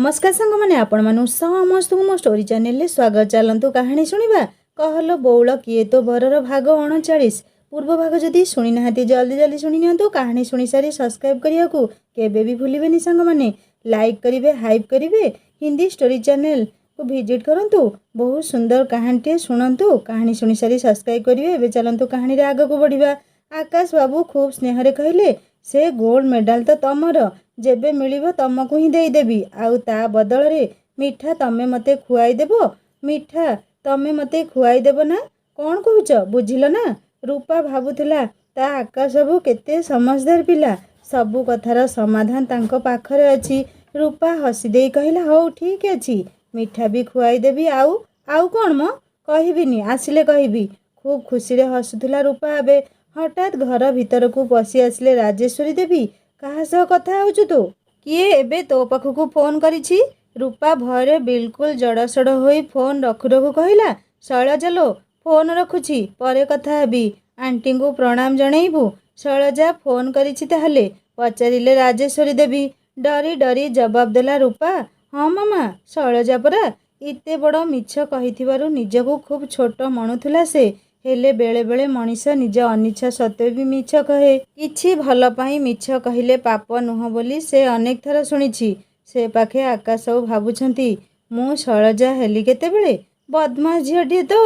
नमस्कार सांग मैंने आपण समस्त मो स्टोरी चैनल स्वागत। चलतु कहानी शुणा कहल बौल किए तो बरर भाग 39 पूर्व भाग जदि शुणी ना जल्दी जल्दी शुणी नियंतु। कहानी शुणी सारी सब्सक्राइब करने को केबे भी भूलिबेनि सांग मैंने लाइक करेंगे हाइप करेंगे हिंदी स्टोरी चैनल को विजिट करंतु। बहुत सुंदर कहानी शुणु। कहानी शुणी सारी सब्सक्राइब करेंगे। एवं चलतु कहानी आग को बढ़िया। आकाश बाबू खूब स्नेह कहले से गोल्ड मेडल तो तमर जेबे मिलिबो तमको ही देदेवी आउ ता बदल रे मिठा तमे मते खुआई देबो। मिठा तमे मते खुआई देबो ना कौन कहूच बुझिल ना। रूपा भाबुथिला ता आकाश बाबू केते समझदार पिला सबु कथार समाधान तांको पाखरे अछि। रूपा हसी देई कहिला हौ ठीक अछि मिठा भी खुआई देबी आउ आउ कौन मो कहिबिनी आसिले कहिबी। खूब खुशी रे हसुथिला रूपा। आबे हठात घर भीतर को पशि आसिले राजेश्वरी देवी। कहा सह कथा होचु तू किए एबे तो पाखकू फोन करिछि। रूपा भयरे बिल्कुल जड़सड़ होई फोन रखु रखु कहिला शैलजा लो फोन रखुछि परे कथा हेबी आंटी को प्रणाम जणैबू। शैलजा फोन करिछि ताहले पचारिले राजेश्वरी देवी। डरी डरी जवाब देला रूपा हाँ मामा शैलजा परा। इते बड़ मिछ कहिथिबारु निजको खूब छोट मणुथुला से। हेले बेले बेले मनीष निज अनिच्छा सत्वे भी मिछ कहे। किछि भल पाई मिछ कहिले पाप नुह बोली से अनेक थर शुणिछि। से पाखे आकाश भाबुछंती मु शैलजा हेली केतेबेले बदमाश झीटी तो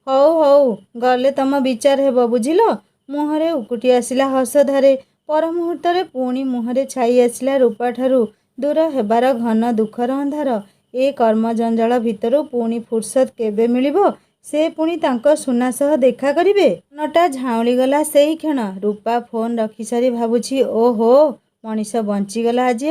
हौ हौ गले तम विचार हेब बुझिल। मुहरे उकुटी आसिला हस धारे। पर मुहूर्त पुणी मुहरे छाई आसिला रूपा ठारू दूर हेबार घन दुखर अंधार। ए कर्म जंजाल भितरु पुणी फुर्सत केबे मिलिबो से पुणी तांको सुना सह देखा करिवे। नटा झाउली गला सेही क्षण। रूपा फोन रखी सारी भाबुछि ओहो मनीष बंचीगला आज।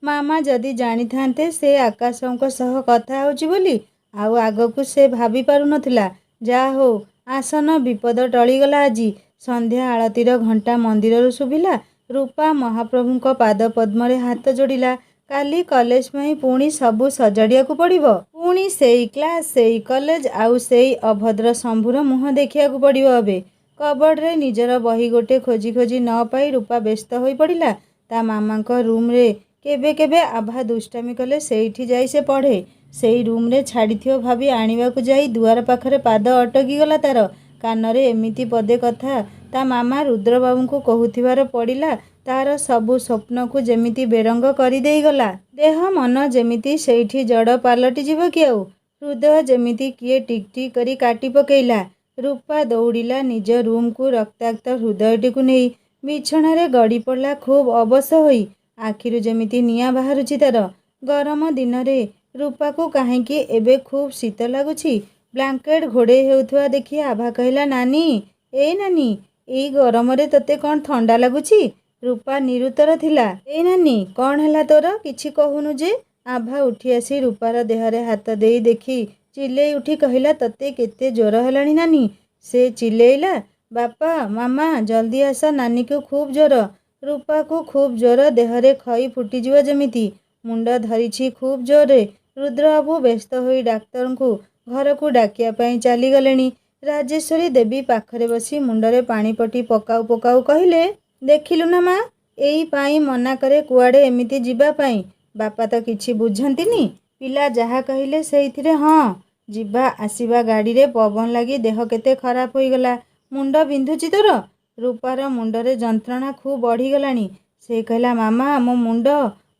मामा जदि जानी थांते से आकाशंको सह कथा होची बोली आउ आगकू से भाभी पारु नथिला। जा हो आसन विपद टळीगला आज। संध्या आळतीर घंटा मंदिररु शुभिला। रूपा महाप्रभुंको पाद पद्मरे हाथ जोड़िला। काली कॉलेज में पुणी सबू सजाड़िया को पड़िबो। पुणी सेई क्लास सेई कॉलेज आउ सेई अभद्र शंभुर मुह देखिया को पड़िबो। अबे कबर्ड रे निजर बही गोटे खोजी खोजी न पाई रूपा व्यस्त होई पड़िला। ता मामा को रूम रे केबे केबे आभा दुष्टामी कले सेठी जाई से पढ़े। सेई रूम रे छाड़िथियो भाभी आनिबा को जाई दुआर पाखरे पाद अटकी गला तार। कानरे एमिति पदे कथा ता मामा रुद्र बाबू को कहूथिबार पड़िला। तार सबु स्वप्न को जेमिति बेरंग करी देई गला। देह मन जेमिति सेठी जड़ पालटी जीव कि आउ हृदय जेमिति किए टिक टिक करी काटी पकेइला। रूपा दौड़िला निज रूम को रक्ताक्त हृदयटी को नहीं बिछण रे गड़ी पड़ला खूब अबस होई। आखिरु जेमिति निआं बाहरुछि तार। गरम दिन रे रूपा को काहेकि एबे खूब शीत लागुछि। ब्लांकेट घोड़े हेउथुआ देखि आभा कहिला नानी ए नानी एई गरम रे तते कौन ठंडा लागुछि। रूपा निरुतर थिला। ए नानी कौन हैला तोर किछि कहूनु जे। आभा उठी आसी रूपार देहरे हाथ देई देखी चिल्लेई उठी कहिला तते केते जोर हेलाणी नानी। से चिल्लेइला बापा मामा जल्दी आस नानी को खूब जोर। रूपा को खूब जोर देहरे खई फुटिजिव जेमिति मुंड धरिछि खूब जोरे। रुद्रबाबू व्यस्त होई डाक्तर को घर को डाकिया पई चली गलेनी। राजेश्वरी देवी पाखरे बसी मुंडरे पानी पटी पकाऊ पकाऊ कहिले देखिलु ना माँ एई पाई मना करे कुआड़े एमिति जीवा पाई। बापा तो किछि बुझंतिनी पिला जहा कहिले सेइथिरे हाँ जीवा आसीबा गाड़ी रे पवन लगी देह केते खराब होई गला। मुंड बिंधुची तोर। रूपार मुंडरे जंत्रणा खूब बढ़ी गलानी। से कहला मामा मो मुंड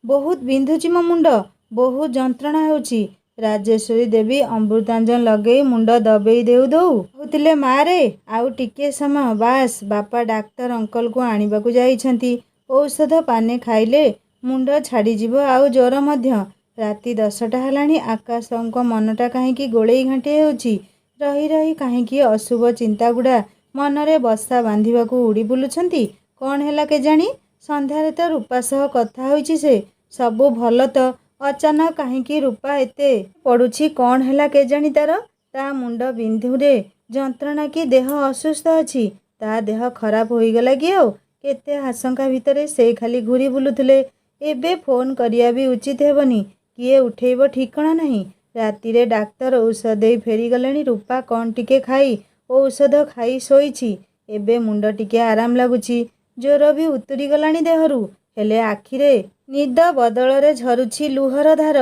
बहुत बिंधुची मो मुंड बहुत जंत्रणा होची। राजेश्वरी देवी अमृतांजन लगे मुंड दबेई देउ दऊ कहूतिले मारे आउ टिके समय बास बापा डाक्तर अंकल को आनिबा को जाइछंती। औषध पाने खाइले मुंड छाड़ी जीव आउ ज्वर मध्य। राति 10टा हलाणी। आकाशंको मनटा काहेकि गोलेई घांटी होउची। रही रही काहेकि अशुभ चिंता गुड़ा मनरे बसा बांधिबा को उड़ी बुलुछंती। कौन हैला केजाणी संध्यारे तो रूपा सह कथा होइची से सबु भल तो अचानक काहेकि रूपा एते पड़ुछि कौन हैला केजाणी तार। ता मुंड बिंधुरे जंत्रणा कि देह असुस्थ अछि ता देह खराब होईगला कि आउ केते आशंका भितरे से खाली घूरी बुलुथुले। एबे फोन करिया भी उचित हेबनी किए उठेइबो ठिकणा नहीं। रातिरे डाक्तर औषध देई फेरी गलेनी। रूपा कौन टिके खाई औषध खाई शोइछि। एबे मुंड टिके आराम लागुछि। जोर भी उतुरी गलानी देहरु हेले आखिरे निद बदलरे झरुछि लुहर धार।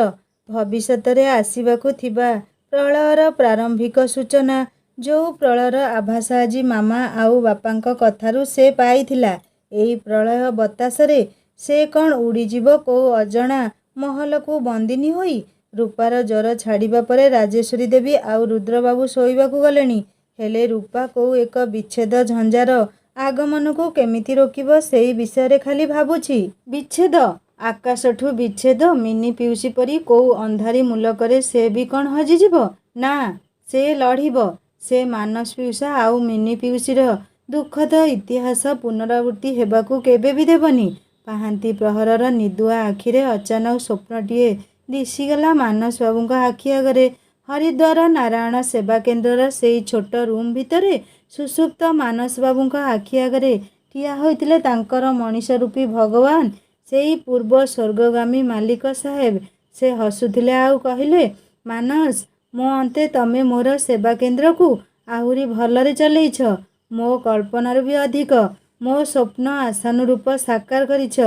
ଭବିଷ୍ୟତରେ ଆସିବାକୁ ଥିବା ପ୍ରଳୟର ପ୍ରାରମ୍ଭିକ ସୂଚନା। ଯେଉଁ ପ୍ରଳୟର ଆଭାସ ଆଜି ମାମା ଆଉ ବାପାଙ୍କ କଥାରୁ ସେ ପାଇଥିଲା। ଏଇ ପ୍ରଳୟ ବତାସରେ ସେ କ'ଣ ଉଡ଼ିଯିବ କୋଉ ଅଜଣା ମହଲକୁ ବନ୍ଦିନୀ ହୋଇ? ରୂପାର ଜ୍ୱର ଛାଡ଼ିବା ପରେ ରାଜେଶ୍ୱରୀ ଦେବୀ ଆଉ ରୁଦ୍ରବାବୁ ଶୋଇବାକୁ ଗଲେଣି। ହେଲେ ରୂପା କୋଉ ଏକ ବିଚ୍ଛେଦ ଝଞ୍ଜାର ଆଗମନକୁ କେମିତି ରୋକିବ ସେଇ ବିଷୟରେ ଖାଲି ଭାବୁଛି। ବିଚ୍ଛେଦ? ଆକାଶଠୁ ବିଚ୍ଛେଦ? ମିନି ପିଉସୀ ପରି କୋଉ ଅନ୍ଧାରି ମୁଲକରେ ସେ ବି କ'ଣ ହଜିଯିବ? ନା, ସେ ଲଢ଼ିବ। ସେ ମାନସ ପିଉସା ଆଉ ମିନି ପିଉସୀର ଦୁଃଖଦ ଇତିହାସ ପୁନରାବୃତ୍ତି ହେବାକୁ କେବେ ବି ଦେବନି। ପାହାନ୍ତି ପ୍ରହରର ନିଦୁଆ ଆଖିରେ ଅଚାନକ ସ୍ୱପ୍ନଟିଏ ଦିଶିଗଲା ମାନସ ବାବୁଙ୍କ ଆଖି ଆଗରେ। ହରିଦ୍ୱାର ନାରାୟଣ ସେବା କେନ୍ଦ୍ରର ସେଇ ଛୋଟ ରୁମ୍ ଭିତରେ ସୁଷୁପ୍ତ ମାନସ ବାବୁଙ୍କ ଆଖି ଆଗରେ ଠିଆ ହୋଇଥିଲେ ତାଙ୍କର ମଣିଷ ରୂପୀ ଭଗବାନ, ସେଇ ପୂର୍ବ ସ୍ୱର୍ଗଗାମୀ ମାଲିକ ସାହେବ। ସେ ହସୁଥିଲେ ଆଉ କହିଲେ, ମାନସ, ମୋ ଅନ୍ତେ ତମେ ମୋର ସେବା କେନ୍ଦ୍ରକୁ ଆହୁରି ଭଲରେ ଚଲେଇଛ। ମୋ କଳ୍ପନାରୁ ବି ଅଧିକ। ମୋ ସ୍ୱପ୍ନ ଆଶାନୁରୂପ ସାକାର କରିଛ।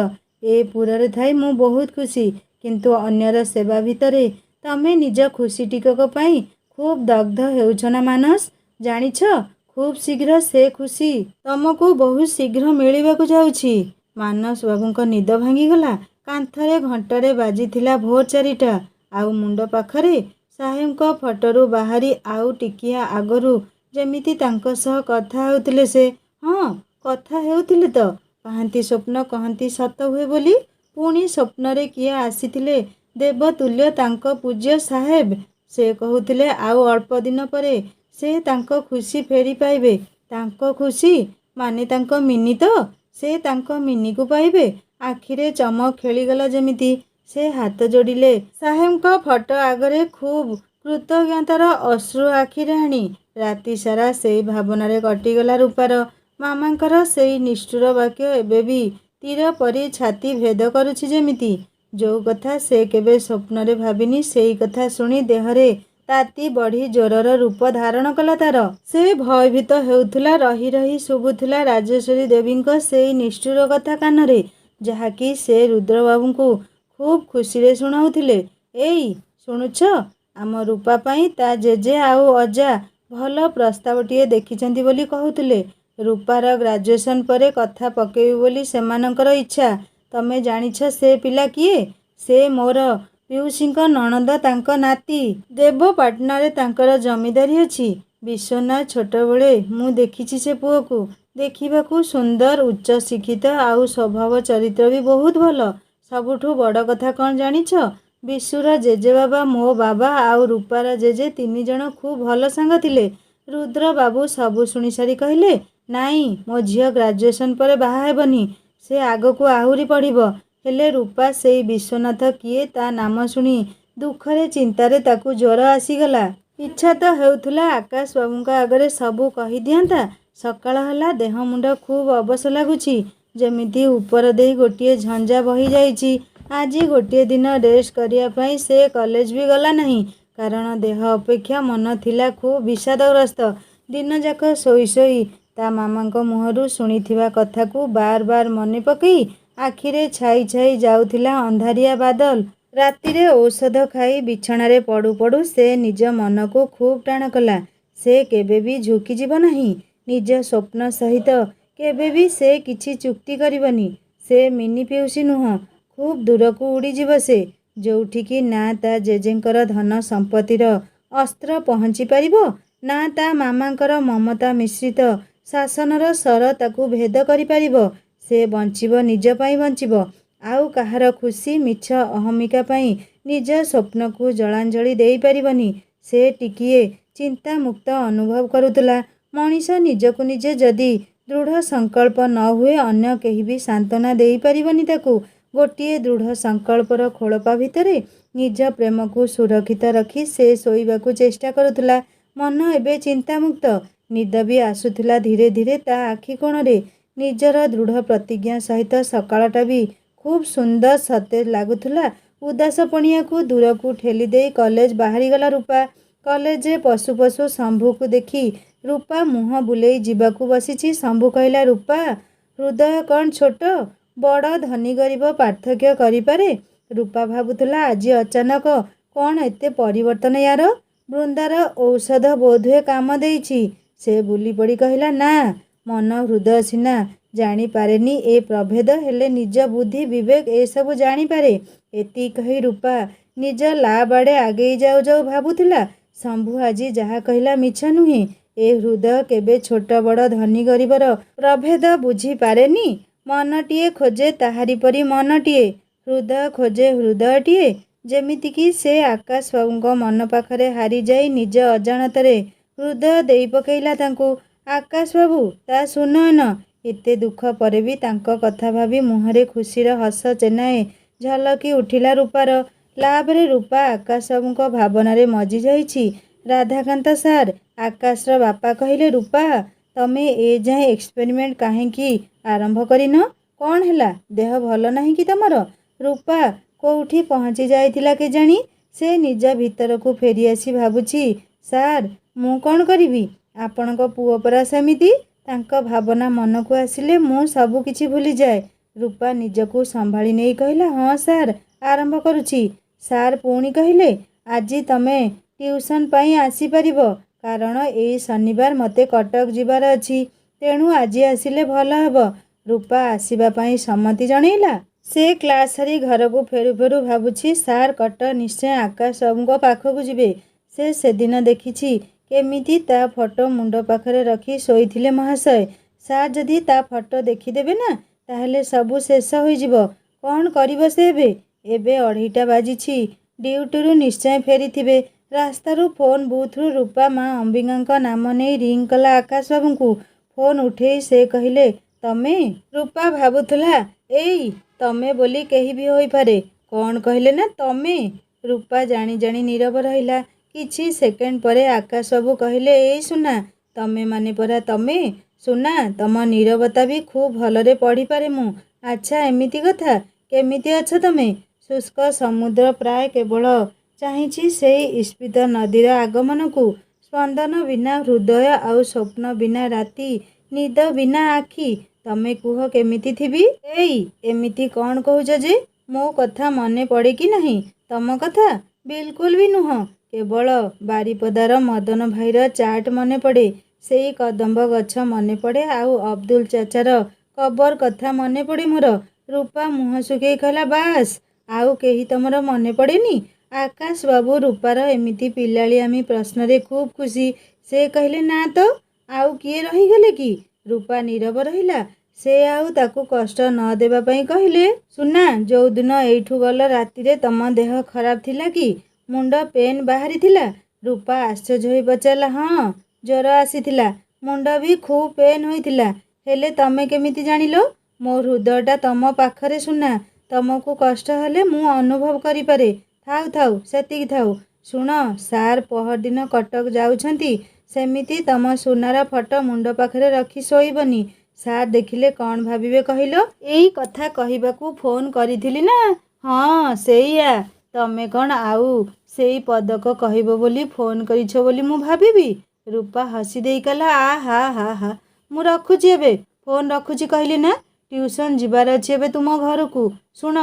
ଏ ପୁରରେ ଥାଇ ମୁଁ ବହୁତ ଖୁସି। କିନ୍ତୁ ଅନ୍ୟର ସେବା ଭିତରେ ତମେ ନିଜ ଖୁସି ଟିକକ ପାଇଁ ଖୁବ୍ ଦଗ୍ଧ ହେଉଛ ନା ମାନସ? ଜାଣିଛ, ଖୁବ୍ ଶୀଘ୍ର ସେ ଖୁସି ତମକୁ ବହୁତ ଶୀଘ୍ର ମିଳିବାକୁ ଯାଉଛି। ମାନସ ବାବୁଙ୍କ ନିଦ ଭାଙ୍ଗିଗଲା। କାନ୍ଥରେ ଘଣ୍ଟାରେ ବାଜିଥିଲା ଭୋର 4ଟା। ଆଉ ମୁଣ୍ଡ ପାଖରେ ସାହେବଙ୍କ ଫଟୋରୁ ବାହାରି ଆଉ ଟିକିଏ ଆଗରୁ ଯେମିତି ତାଙ୍କ ସହ କଥା ହେଉଥିଲେ ସେ। ହଁ, କଥା ହେଉଥିଲେ ତ। ପାହାନ୍ତି ସ୍ୱପ୍ନ କହନ୍ତି ସତ ହୁଏ ବୋଲି। ପୁଣି ସ୍ୱପ୍ନରେ କିଏ ଆସିଥିଲେ ଦେବତୁଲ୍ୟ ତାଙ୍କ ପୂଜ୍ୟ ସାହେବ। ସେ କହୁଥିଲେ ଆଉ ଅଳ୍ପ ଦିନ ପରେ ସେ ତାଙ୍କ ଖୁସି ଫେରି ପାଇବେ। ତାଙ୍କ ଖୁସି? ମାନେ ତାଙ୍କ ମିନି ତ? ସେ ତାଙ୍କ ମିନିକୁ ପାଇବେ? ଆଖିରେ ଚମକ ଖେଳିଗଲା ଯେମିତି। ସେ ହାତ ଯୋଡ଼ିଲେ ସାହେବଙ୍କ ଫଟୋ ଆଗରେ ଖୁବ୍ କୃତଜ୍ଞତାର ଅଶ୍ରୁ ଆଖିରେ ଆଣି। ରାତିସାରା ସେଇ ଭାବନାରେ କଟିଗଲା ରୂପାର। ମାମାଙ୍କର ସେଇ ନିଷ୍ଠୁର ବାକ୍ୟ ଏବେ ବି ତୀର ପରି ଛାତି ଭେଦ କରୁଛି ଯେମିତି। ଯୋଉ କଥା ସେ କେବେ ସ୍ୱପ୍ନରେ ଭାବିନି ସେଇ କଥା ଶୁଣି ଦେହରେ ତାତି ବଢ଼ି ଜ୍ୱରର ରୂପ ଧାରଣ କଲା ତାର। ସେ ଭୟଭୀତ ହେଉଥିଲା। ରହି ରହି ଶୁଭୁଥିଲା ରାଜେଶ୍ୱରୀ ଦେବୀଙ୍କ ସେଇ ନିଷ୍ଠୁର କଥା କାନରେ, ଯାହାକି ସେ ରୁଦ୍ରବାବୁଙ୍କୁ ଖୁବ୍ ଖୁସିରେ ଶୁଣାଉଥିଲେ। ଏଇ ଶୁଣୁଛ, ଆମ ରୂପା ପାଇଁ ତା ଜେଜେ ଆଉ ଅଜା ଭଲ ପ୍ରସ୍ତାବଟିଏ ଦେଖିଛନ୍ତି ବୋଲି କହୁଥିଲେ। ରୂପାର ଗ୍ରାଜୁଏସନ୍ ପରେ କଥା ପକେଇବେ ବୋଲି ସେମାନଙ୍କର ଇଚ୍ଛା। ତମେ ଜାଣିଛ ସେ ପିଲା କିଏ? ସେ ମୋର ପିଉସୀଙ୍କ ନଣନ୍ଦ, ତାଙ୍କ ନାତି। ଦେବପାଟଣାରେ ତାଙ୍କର ଜମିଦାରୀ ଅଛି। ବିଶ୍ୱନାଥ, ଛୋଟବେଳେ ମୁଁ ଦେଖିଛି ସେ ପୁଅକୁ। ଦେଖିବାକୁ ସୁନ୍ଦର, ଉଚ୍ଚ ଶିକ୍ଷିତ ଆଉ ସ୍ୱଭାବ ଚରିତ୍ର ବି ବହୁତ ଭଲ। ସବୁଠୁ ବଡ଼ କଥା କ'ଣ ଜାଣିଛ? ବିଶୁର ଜେଜେବାବା, ମୋ ବାବା ଆଉ ରୂପାର ଜେଜେ ତିନିଜଣ ଖୁବ୍ ଭଲ ସାଙ୍ଗ ଥିଲେ। ରୁଦ୍ରବାବୁ ସବୁ ଶୁଣିସାରି କହିଲେ, ନାଇଁ, ମୋ ଝିଅ ଗ୍ରାଜୁଏସନ୍ ପରେ ବାହା ହେବନି। ସେ ଆଗକୁ ଆହୁରି ପଢ଼ିବ। ହେଲେ ରୂପା ସେଇ ବିଶ୍ୱନାଥ କିଏ ତା ନାମ ଶୁଣି ଦୁଃଖରେ ଚିନ୍ତାରେ ତାକୁ ଜ୍ୱର ଆସିଗଲା। ଇଚ୍ଛା ତ ହେଉଥିଲା ଆକାଶ ବାବୁଙ୍କ ଆଗରେ ସବୁ କହିଦିଅନ୍ତା। ସକାଳ ହେଲା, ଦେହ ମୁଣ୍ଡ ଖୁବ୍ ଅବଶ ଲାଗୁଛି। ଯେମିତି ଉପର ଦେଇ ଗୋଟିଏ ଝଞ୍ଜା ବହି ଯାଇଛି। ଆଜି ଗୋଟିଏ ଦିନ ରେଷ୍ଟ କରିବା ପାଇଁ ସେ କଲେଜ ବି ଗଲା ନାହିଁ। କାରଣ ଦେହ ଅପେକ୍ଷା ମନ ଥିଲା ଖୁବ୍ ବିଷାଦଗ୍ରସ୍ତ। ଦିନଯାକ ଶୋଇ ଶୋଇ ତା ମାମାଙ୍କ ମୁହଁରୁ ଶୁଣିଥିବା କଥାକୁ ବାର ବାର ମନେ ପକେଇ ଆଖିରେ ଛାଇ ଛାଇ ଯାଉଥିଲା ଅନ୍ଧାରିଆ ବାଦଲ। ରାତିରେ ଔଷଧ ଖାଇ ବିଛଣାରେ ପଡ଼ୁ ପଡ଼ୁ ସେ ନିଜ ମନକୁ ଖୁବ୍ ଟାଣ କଲା। ସେ କେବେ ବି ଝୁଙ୍କିଯିବ ନାହିଁ। ନିଜ ସ୍ୱପ୍ନ ସହିତ କେବେ ବି ସେ କିଛି ଚୁକ୍ତି କରିବନି। ସେ ମିନି ପିଉସୀ ନୁହଁ। ଖୁବ୍ ଦୂରକୁ ଉଡ଼ିଯିବ ସେ, ଯୋଉଠିକି ନା ତା ଜେଜେଙ୍କର ଧନ ସମ୍ପତ୍ତିର ଅସ୍ତ୍ର ପହଞ୍ଚି ପାରିବ, ନା ତା ମାମାଙ୍କର ମମତା ମିଶ୍ରିତ ଶାସନର ଶର ତାକୁ ଭେଦ କରିପାରିବ। ସେ ବଞ୍ଚିବ ନିଜ ପାଇଁ ବଞ୍ଚିବ। ଆଉ କାହାର ଖୁସି, ମିଛ ଅହମିକା ପାଇଁ ନିଜ ସ୍ୱପ୍ନକୁ ଜଳାଞ୍ଜଳି ଦେଇପାରିବନି। ସେ ଟିକିଏ ଚିନ୍ତାମୁକ୍ତ ଅନୁଭବ କରୁଥିଲା। ମଣିଷ ନିଜକୁ ନିଜେ ଯଦି ଦୃଢ଼ ସଂକଳ୍ପ ନ ହୁଏ, ଅନ୍ୟ କେହି ବି ସାନ୍ତ୍ୱନା ଦେଇପାରିବନି ତାକୁ। ଗୋଟିଏ ଦୃଢ଼ ସଂକଳ୍ପର ଖୋଳପା ଭିତରେ ନିଜ ପ୍ରେମକୁ ସୁରକ୍ଷିତ ରଖି ସେ ଶୋଇବାକୁ ଚେଷ୍ଟା କରୁଥିଲା। ମନ ଏବେ ଚିନ୍ତାମୁକ୍ତ। ନିଦ ବି ଆସୁଥିଲା ଧୀରେ ଧୀରେ ତା ଆଖି କୋଣରେ। ନିଜର ଦୃଢ଼ ପ୍ରତିଜ୍ଞା ସହିତ ସକାଳଟା ବି ଖୁବ୍ ସୁନ୍ଦର ସତେଜ ଲାଗୁଥିଲା। ଉଦାସପଣିଆକୁ ଦୂରକୁ ଠେଲିଦେଇ କଲେଜ ବାହାରିଗଲା ରୂପା। କଲେଜରେ ପଶୁ ପଶୁ ଶମ୍ଭୁକୁ ଦେଖି ରୂପା ମୁହଁ ବୁଲେଇ ଯିବାକୁ ବସିଛି। ଶମ୍ଭୁ କହିଲା, ରୂପା, ହୃଦୟ କ'ଣ ଛୋଟ ବଡ଼, ଧନୀ ଗରିବ ପାର୍ଥକ୍ୟ କରିପାରେ? ରୂପା ଭାବୁଥିଲା ଆଜି ଅଚାନକ କ'ଣ ଏତେ ପରିବର୍ତ୍ତନ ୟାର? ବୃନ୍ଦାର ଔଷଧ ବୋଧହୁଏ କାମ ଦେଇଛି। ସେ ବୁଲି ପଡ଼ି କହିଲା, ନା, ମନ ହୃଦୟ ସିନା ଜାଣିପାରେନି ଏ ପ୍ରଭେଦ, ହେଲେ ନିଜ ବୁଦ୍ଧି ବିବେକ ଏସବୁ ଜାଣିପାରେ। ଏତିକି କହି ରୂପା ନିଜ ଲାବ୍ ଆଡ଼େ ଆଗେଇ ଯାଉ ଯାଉ ଭାବୁଥିଲା, ଶମ୍ଭୁ ଆଜି ଯାହା କହିଲା ମିଛ ନୁହେଁ। ଏ ହୃଦୟ କେବେ ଛୋଟ ବଡ଼ ଧନୀ ଗରିବର ପ୍ରଭେଦ ବୁଝିପାରେନି। ମନଟିଏ ଖୋଜେ ତାହାରି ପରି ମନଟିଏ, ହୃଦୟ ଖୋଜେ ହୃଦୟଟିଏ। ଯେମିତିକି ସେ ଆକାଶ ବାବୁଙ୍କ ମନ ପାଖରେ ହାରିଯାଇ ନିଜ ଅଜାଣତରେ ହୃଦୟ ଦେଇ ପକେଇଲା ତାଙ୍କୁ। ଆକାଶ ବାବୁ ତା ସୁନୟନ। ଏତେ ଦୁଃଖ ପରେ ବି ତାଙ୍କ କଥା ଭାବି ମୁହଁରେ ଖୁସିର ହସ ଚେନାଏ ଝଲକି ଉଠିଲା ରୂପାର। ଲାଭରେ ରୂପା ଆକାଶ ବାବୁଙ୍କ ଭାବନାରେ ମଜି ଯାଇଛି। ରାଧାକାନ୍ତ ସାର୍, ଆକାଶର ବାପା କହିଲେ, ରୂପା, ତମେ ଏ ଯାଏଁ ଏକ୍ସପେରିମେଣ୍ଟ କାହିଁକି ଆରମ୍ଭ କରିନ? କ'ଣ ହେଲା? ଦେହ ଭଲ ନାହିଁ କି ତମର? ରୂପା କୋଉଠି ପହଞ୍ଚି ଯାଇଥିଲା କେଜାଣି? ସେ ନିଜ ଭିତରକୁ ଫେରିଆସି ଭାବୁଛି, ସାର୍, ମୁଁ କ'ଣ କରିବି? ଆପଣଙ୍କ ପୁଅ ପରା ସେମିତି। ତାଙ୍କ ଭାବନା ମନକୁ ଆସିଲେ ମୁଁ ସବୁ କିଛି ଭୁଲିଯାଏ। ରୂପା ନିଜକୁ ସମ୍ଭାଳି ନେଇ କହିଲା, ହଁ ସାର୍, ଆରମ୍ଭ କରୁଛି। ସାର୍ ପୁଣି କହିଲେ, ଆଜି ତମେ ଟିଉସନ୍ ପାଇଁ ଆସିପାରିବ, କାରଣ ଏଇ ଶନିବାର ମୋତେ କଟକ ଯିବାର ଅଛି। ତେଣୁ ଆଜି ଆସିଲେ ଭଲ ହେବ। ରୂପା ଆସିବା ପାଇଁ ସମ୍ମତି ଜଣେଇଲା। ସେ କ୍ଲାସ୍ ସାରି ଘରକୁ ଫେରୁ ଫେରୁ ଭାବୁଛି, ସାର୍ କଟକ ନିଶ୍ଚୟ ଆକାଶ ବାବୁଙ୍କ ପାଖକୁ ଯିବେ। ସେ ସେଦିନ ଦେଖିଛି କେମିତି ତା ଫଟୋ ମୁଣ୍ଡ ପାଖରେ ରଖି ଶୋଇଥିଲେ ମହାଶୟ। ସାର୍ ଯଦି ତା ଫଟୋ ଦେଖିଦେବେ ନା, ତାହେଲେ ସବୁ ଶେଷ ହୋଇଯିବ। କ'ଣ କରିବ ସେ ଏବେ? ଏବେ 2:30 ବାଜିଛି। ଡ୍ୟୁଟିରୁ ନିଶ୍ଚୟ ଫେରିଥିବେ। ରାସ୍ତାରୁ ଫୋନ୍ ବୁଥ୍ରୁ ରୂପା ମା ଅମ୍ବିକାଙ୍କ ନାମ ନେଇ ରିଂ କଲା ଆକାଶ ବାବୁଙ୍କୁ। ଫୋନ୍ ଉଠେଇ ସେ କହିଲେ, ତମେ? ରୂପା ଭାବୁଥିଲା, ଏଇ ତମେ ବୋଲି କେହି ବି ହୋଇପାରେ। କ'ଣ କହିଲେ ନା ତମେ? ରୂପା ଜାଣି ଜାଣି ନୀରବ ରହିଲା। କିଛି ସେକେଣ୍ଡ ପରେ ଆକାଶ ବାବୁ କହିଲେ, ଏଇ ସୁନା, ତମେ ମାନେ ପରା ତମେ? ସୁନା, ତମ ନୀରବତା ବି ଖୁବ୍ ଭଲରେ ପଢ଼ିପାରେ ମୁଁ। ଆଚ୍ଛା, ଏମିତି କଥା। କେମିତି ଅଛ ତମେ? ଶୁଷ୍କ ସମୁଦ୍ର ପ୍ରାୟ କେବଳ ଚାହିଁଛି ସେଇ ଇସ୍ପିତ ନଦୀର ଆଗମନକୁ। ସ୍ପନ୍ଦନ ବିନା ହୃଦୟ ଆଉ ସ୍ୱପ୍ନ ବିନା ରାତି, ନିଦ ବିନା ଆଖି। ତମେ କୁହ କେମିତି ଥିବି? ଏଇ ଏମିତି କ'ଣ କହୁଛ ଯେ? ମୋ କଥା ମନେ ପଡ଼େ କି ନାହିଁ ତମ କଥା? ବିଲକୁଲ ବି ନୁହଁ। କେବଳ ବାରିପଦାର ମଦନ ଭାଇର ଚାଟ୍ ମନେ ପଡ଼େ। ସେଇ କଦମ୍ବ ଗଛ ମନେ ପଡ଼େ, ଆଉ ଅବଦୁଲ ଚାଚାର କବର କଥା ମନେ ପଡ଼େ ମୋର। ରୂପା ମୁହଁ ଶୁଖେଇ କହିଲା, ବାସ୍, ଆଉ କେହି ତମର ମନେ ପଡ଼େନି? ଆକାଶ ବାବୁ ରୂପାର ଏମିତି ପିଲାଳିଆମି ପ୍ରଶ୍ନରେ ଖୁବ୍ ଖୁସି। ସେ କହିଲେ, ନା ତ, ଆଉ କିଏ ରହିଗଲେ କି? ରୂପା ନୀରବ ରହିଲା। ସେ ଆଉ ତାକୁ କଷ୍ଟ ନ ଦେବା ପାଇଁ କହିଲେ, ସୁନା, ଯୋଉଦିନ ଏଇଠୁ ଗଲ ରାତିରେ ତମ ଦେହ ଖରାପ ଥିଲା କି? ମୁଣ୍ଡ ପେନ୍ ବାହାରିଥିଲା? ରୂପା ଆଶ୍ଚର୍ଯ୍ୟ ହୋଇ ପଚାରିଲା, ହଁ, ଜ୍ୱର ଆସିଥିଲା। ମୁଣ୍ଡ ବି ଖୁବ୍ ପେନ୍ ହୋଇଥିଲା। ହେଲେ ତମେ କେମିତି ଜାଣିଲ? ମୋ ହୃଦୟଟା ତମ ପାଖରେ ସୁନା। ତମକୁ କଷ୍ଟ ହେଲେ ମୁଁ ଅନୁଭବ କରିପାରେ। ଥାଉ ଥାଉ, ସେତିକି ଥାଉ। ଶୁଣ, ସାର୍ ପହରଦିନ କଟକ ଯାଉଛନ୍ତି। ସେମିତି ତମ ସୁନାର ଫଟୋ ମୁଣ୍ଡ ପାଖରେ ରଖି ଶୋଇବନି। ସାର୍ ଦେଖିଲେ କ'ଣ ଭାବିବେ କହିଲ? ଏଇ କଥା କହିବାକୁ ଫୋନ୍ କରିଥିଲି ନା? ହଁ, ସେଇଆ। ତମେ କ'ଣ ଆଉ ସେଇ ପଦକ କହିବ ବୋଲି ଫୋନ୍ କରିଛ ବୋଲି ମୁଁ ଭାବିବି? ରୂପା ହସି ଦେଇ କହିଲା, ହା ହା ହା, ମୁଁ ରଖୁଛି ଏବେ। ଫୋନ୍ ରଖୁଛି କହିଲି ନା? ଟିଉସନ୍ ଯିବାର ଅଛି ଏବେ ତୁମ ଘରକୁ। ଶୁଣ,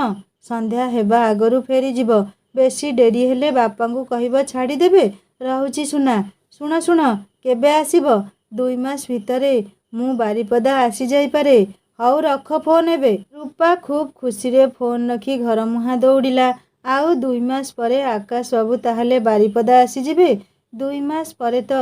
ସନ୍ଧ୍ୟା ହେବା ଆଗରୁ ଫେରିଯିବ। ବେଶୀ ଡେରି ହେଲେ ବାପାଙ୍କୁ କହିବ ଛାଡ଼ିଦେବେ। ରହୁଛି ସୁନା। ଶୁଣ ଶୁଣ, କେବେ ଆସିବ? 2 ମାସ ଭିତରେ ମୁଁ ବାରିପଦା ଆସିଯାଇପାରେ। ହଉ, ରଖ ଫୋନ୍ ଏବେ। ରୂପା ଖୁବ୍ ଖୁସିରେ ଫୋନ୍ ରଖି ଘର ମୁହାଁ ଦୌଡ଼ିଲା। ଆଉ 2 ମାସ ପରେ ଆକାଶ ବାବୁ ତାହେଲେ ବାରିପଦା ଆସିଯିବେ। 2 ମାସ ପରେ ତ